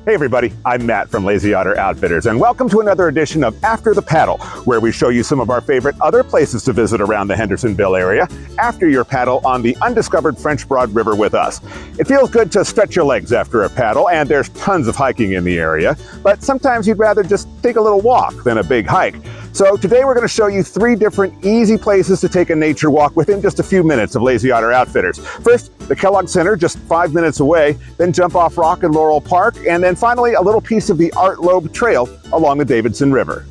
Hey everybody, I'm Matt from Lazy Otter Outfitters, and welcome to another edition of After the Paddle, where we show you some of our favorite other places to visit around the Hendersonville area after your paddle on the Undiscovered French Broad River with us. It feels good to stretch your legs after a paddle, and there's tons of hiking in the area, but sometimes you'd rather just take a little walk than a big hike. So today we're going to show you 3 different easy places to take a nature walk within just a few minutes of Lazy Otter Outfitters. First, the Kellogg Center, just 5 minutes away, then Jump Off Rock in Laurel Park, and then finally a little piece of the Art Loeb Trail along the Davidson River.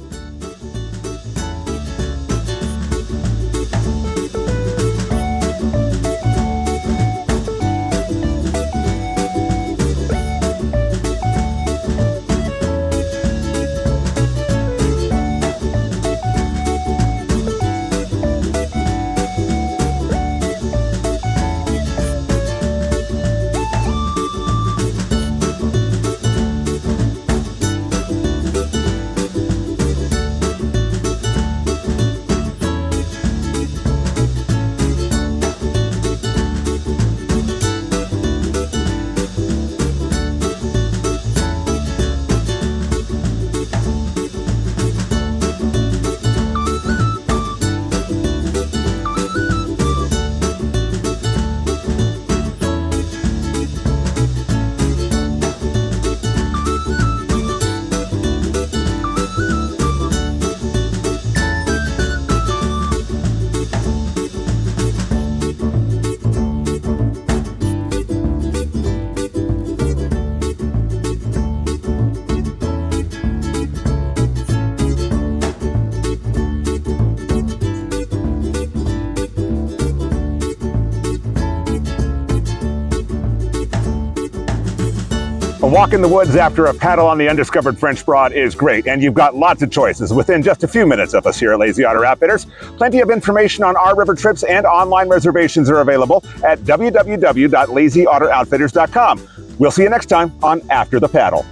A walk in the woods after a paddle on the Undiscovered French Broad is great, and you've got lots of choices within just a few minutes of us here at Lazy Otter Outfitters. Plenty of information on our river trips and online reservations are available at www.lazyoutteroutfitters.com. We'll see you next time on After the Paddle.